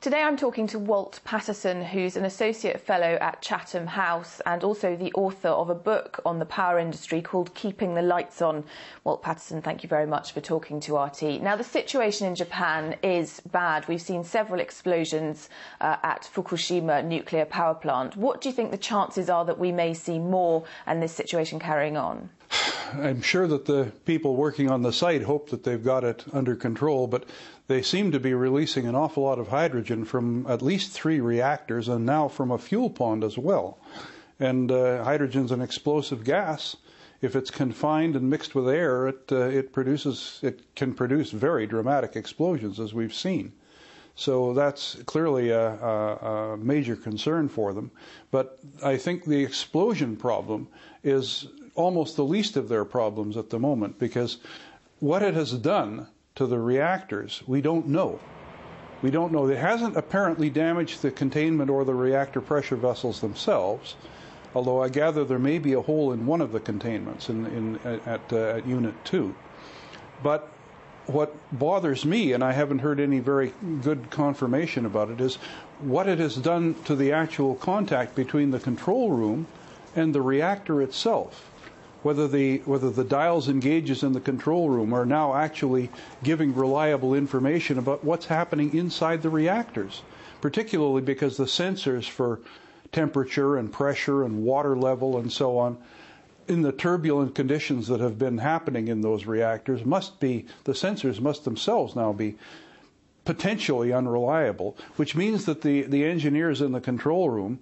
Today I'm talking to Walt Patterson, who's an Associate Fellow at Chatham House and also the author of a book on the power industry called Keeping the Lights On. Walt Patterson, thank you very much for talking to RT. Now, the situation in Japan is bad. We've seen several explosions at Fukushima nuclear power plant. What do you think the chances are that we may see more and this situation carrying on? I'm sure that the people working on the site hope that they've got it under control, but they seem to be releasing an awful lot of hydrogen from at least 3 reactors and now from a fuel pond as well. And hydrogen's an explosive gas. If it's confined and mixed with air, it can produce very dramatic explosions, as we've seen. So that's clearly a major concern for them. But I think the explosion problem is almost the least of their problems at the moment, because what it has done to the reactors, we don't know. We don't know. It hasn't apparently damaged the containment or the reactor pressure vessels themselves, although I gather there may be a hole in one of the containments at Unit 2. But what bothers me, and I haven't heard any very good confirmation about it, is what it has done to the actual contact between the control room and the reactor itself. Whether the dials and gauges in the control room are now actually giving reliable information about what's happening inside the reactors, particularly because the sensors for temperature and pressure and water level and so on, in the turbulent conditions that have been happening in those reactors, the sensors must themselves now be potentially unreliable, which means that the engineers in the control room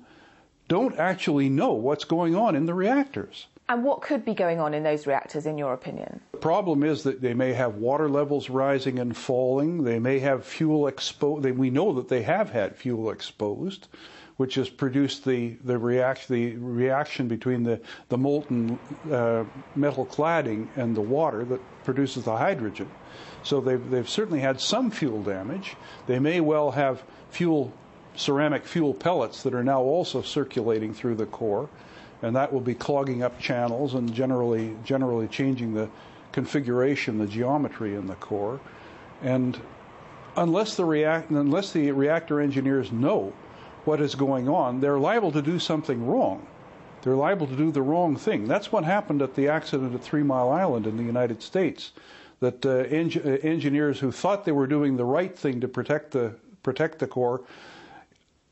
don't actually know what's going on in the reactors. And what could be going on in those reactors, in your opinion? The problem is that they may have water levels rising and falling. They may have fuel exposed. We know that they have had fuel exposed, which has produced the reaction between the molten metal cladding and the water that produces the hydrogen. So they've certainly had some fuel damage. They may well have ceramic fuel pellets that are now also circulating through the core, and that will be clogging up channels and generally changing the configuration, the geometry in the core. And unless the reactor engineers know what is going on, they're liable to do something wrong. They're liable to do the wrong thing. That's what happened at the accident at 3 Mile Island in the United States, that engineers who thought they were doing the right thing to protect the core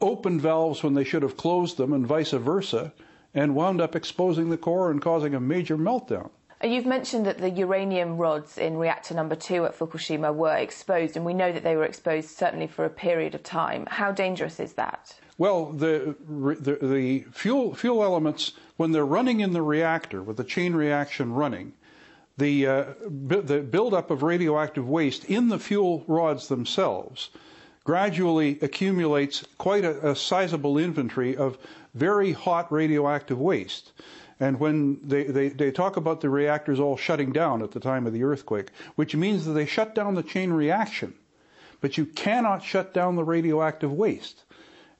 opened valves when they should have closed them, and vice versa, and wound up exposing the core and causing a major meltdown. You've mentioned that the uranium rods in reactor number 2 at Fukushima were exposed, and we know that they were exposed certainly for a period of time. How dangerous is that? Well, the fuel elements, when they're running in the reactor with the chain reaction running, the buildup of radioactive waste in the fuel rods themselves gradually accumulates quite a sizable inventory of very hot radioactive waste. And when they talk about the reactors all shutting down at the time of the earthquake, which means that they shut down the chain reaction, but you cannot shut down the radioactive waste.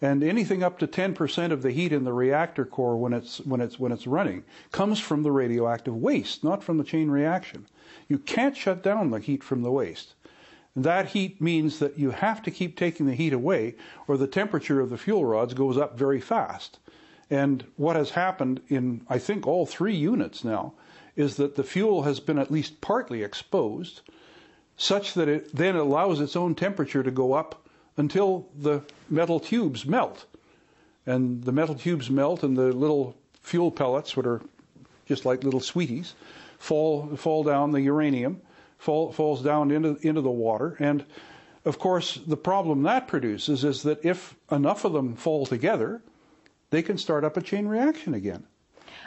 And anything up to 10% of the heat in the reactor core when it's running comes from the radioactive waste, not from the chain reaction. You can't shut down the heat from the waste. And that heat means that you have to keep taking the heat away, or the temperature of the fuel rods goes up very fast. And what has happened in, I think, all 3 units now is that the fuel has been at least partly exposed, such that it then allows its own temperature to go up until the metal tubes melt. And the metal tubes melt, and the little fuel pellets, which are just like little sweeties, fall down. The uranium falls down into the water. And of course, the problem that produces is that if enough of them fall together, they can start up a chain reaction again.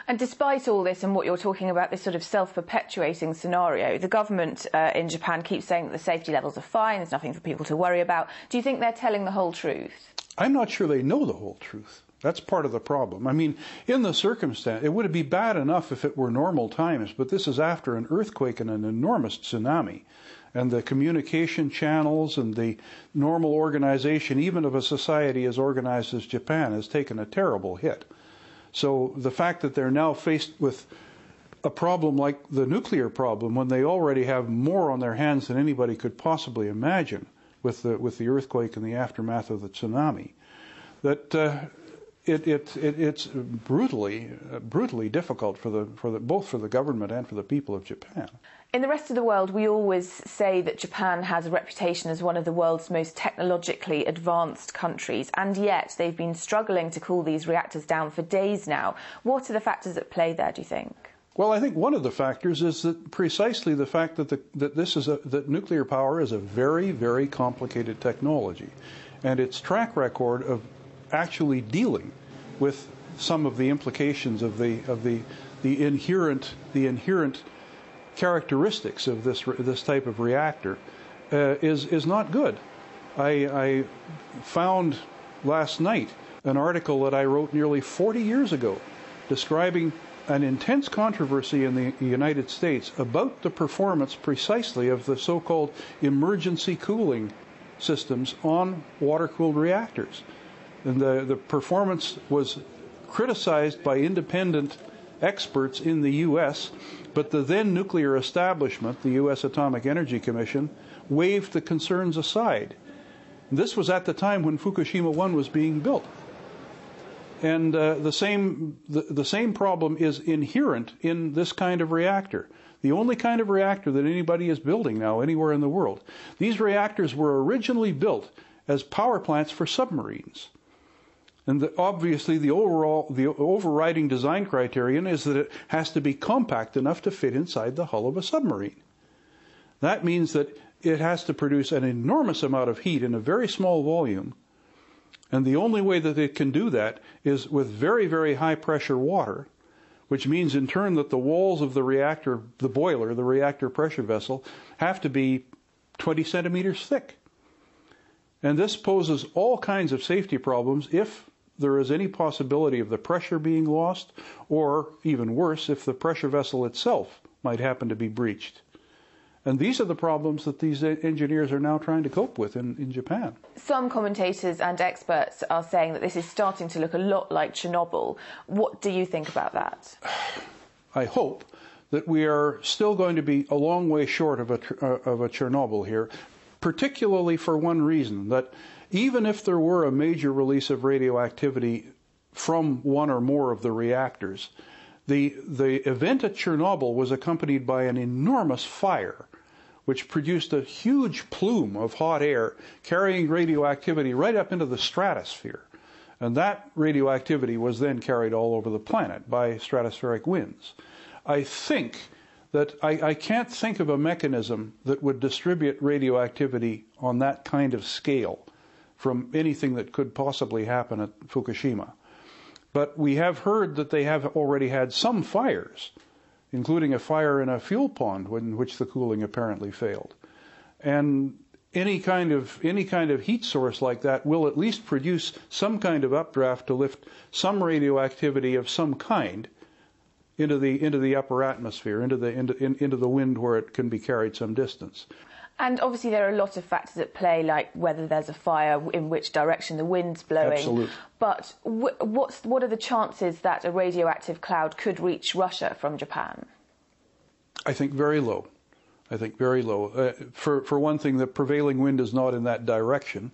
And despite all this and what you're talking about, this sort of self-perpetuating scenario, the government in Japan keeps saying that the safety levels are fine, there's nothing for people to worry about. Do you think they're telling the whole truth? I'm not sure they know the whole truth. That's part of the problem. I mean, in the circumstance, it would be bad enough if it were normal times, but this is after an earthquake and an enormous tsunami. And the communication channels and the normal organization, even of a society as organized as Japan, has taken a terrible hit. So the fact that they're now faced with a problem like the nuclear problem, when they already have more on their hands than anybody could possibly imagine, with the earthquake and the aftermath of the tsunami, that it's brutally difficult both for the government and for the people of Japan. In the rest of the world, we always say that Japan has a reputation as one of the world's most technologically advanced countries, and yet they've been struggling to cool these reactors down for days now. What are the factors at play there, do you think? Well, I think one of the factors is that precisely the fact that that nuclear power is a very, very complicated technology, and its track record of actually dealing with some of the implications of the inherent characteristics of this type of reactor is not good. I found last night an article that I wrote nearly 40 years ago describing an intense controversy in the United States about the performance precisely of the so-called emergency cooling systems on water-cooled reactors. And the performance was criticized by independent experts in the U.S., but the then nuclear establishment, the U.S. Atomic Energy Commission, waved the concerns aside. This was at the time when Fukushima 1 was being built. And the same problem is inherent in this kind of reactor, the only kind of reactor that anybody is building now anywhere in the world. These reactors were originally built as power plants for submarines. And obviously the overriding design criterion is that it has to be compact enough to fit inside the hull of a submarine. That means that it has to produce an enormous amount of heat in a very small volume. And the only way that it can do that is with very, very high pressure water, which means in turn that the walls of the reactor, the boiler, the reactor pressure vessel, have to be 20 centimeters thick. And this poses all kinds of safety problems if there is any possibility of the pressure being lost, or even worse, if the pressure vessel itself might happen to be breached. And these are the problems that these engineers are now trying to cope with in Japan. Some commentators and experts are saying that this is starting to look a lot like Chernobyl. What do you think about that? I hope that we are still going to be a long way short of a Chernobyl here, particularly for one reason, that even if there were a major release of radioactivity from one or more of the reactors, the event at Chernobyl was accompanied by an enormous fire, which produced a huge plume of hot air carrying radioactivity right up into the stratosphere. And that radioactivity was then carried all over the planet by stratospheric winds. I think that I can't think of a mechanism that would distribute radioactivity on that kind of scale from anything that could possibly happen at Fukushima. But we have heard that they have already had some fires, including a fire in a fuel pond in which the cooling apparently failed. And any kind of heat source like that will at least produce some kind of updraft to lift some radioactivity of some kind into the upper atmosphere, into the wind where it can be carried some distance. And obviously there are a lot of factors at play, like whether there's a fire, in which direction the wind's blowing. Absolutely. But what are the chances that a radioactive cloud could reach Russia from Japan? I think very low. I think very low. For one thing, the prevailing wind is not in that direction.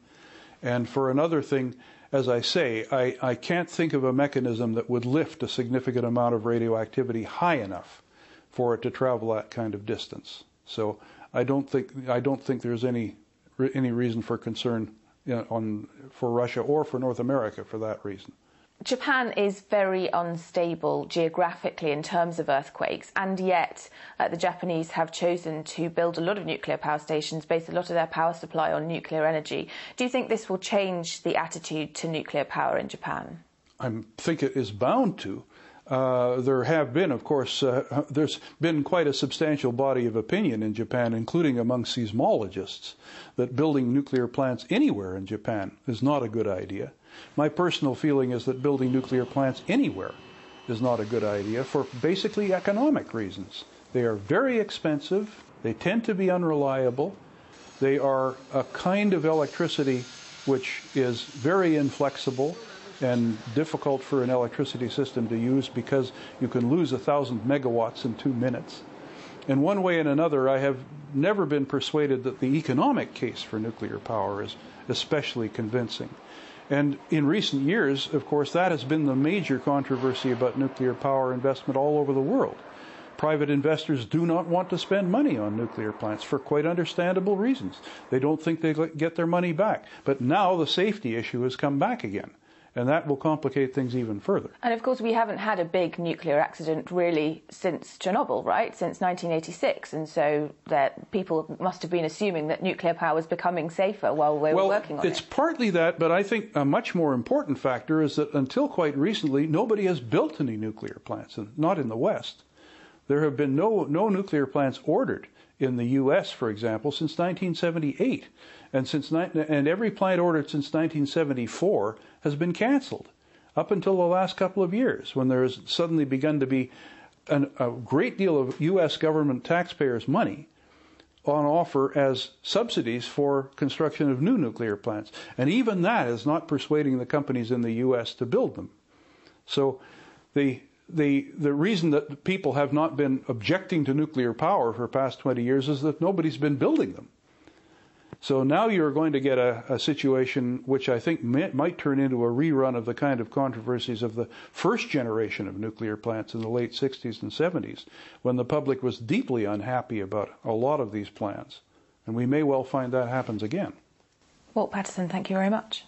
And for another thing, as I say, I can't think of a mechanism that would lift a significant amount of radioactivity high enough for it to travel that kind of distance. So I don't think there's any reason for concern for Russia or for North America for that reason. Japan is very unstable geographically in terms of earthquakes, and yet the Japanese have chosen to build a lot of nuclear power stations, base a lot of their power supply on nuclear energy. Do you think this will change the attitude to nuclear power in Japan? I think it is bound to. There have been, of course, there's been quite a substantial body of opinion in Japan, including among seismologists, that building nuclear plants anywhere in Japan is not a good idea. My personal feeling is that building nuclear plants anywhere is not a good idea for basically economic reasons. They are very expensive, they tend to be unreliable, they are a kind of electricity which is very inflexible and difficult for an electricity system to use because you can lose 1,000 megawatts in 2 minutes. In one way and another, I have never been persuaded that the economic case for nuclear power is especially convincing. And in recent years, of course, that has been the major controversy about nuclear power investment all over the world. Private investors do not want to spend money on nuclear plants for quite understandable reasons. They don't think they get their money back. But now the safety issue has come back again, and that will complicate things even further. And of course, we haven't had a big nuclear accident really since Chernobyl, right? Since 1986. And so that people must have been assuming that nuclear power was becoming safer while they were working on it. It's partly that, but I think a much more important factor is that until quite recently, nobody has built any nuclear plants, and not in the West. There have been no nuclear plants ordered in the U.S., for example, since 1978. And every plant ordered since 1974 has been canceled up until the last couple of years, when there has suddenly begun to be a great deal of U.S. government taxpayers' money on offer as subsidies for construction of new nuclear plants. And even that is not persuading the companies in the U.S. to build them. So the reason that people have not been objecting to nuclear power for the past 20 years is that nobody's been building them. So now you're going to get a situation which I think might turn into a rerun of the kind of controversies of the first generation of nuclear plants in the late 60s and 70s, when the public was deeply unhappy about a lot of these plants. And we may well find that happens again. Walt Patterson, thank you very much.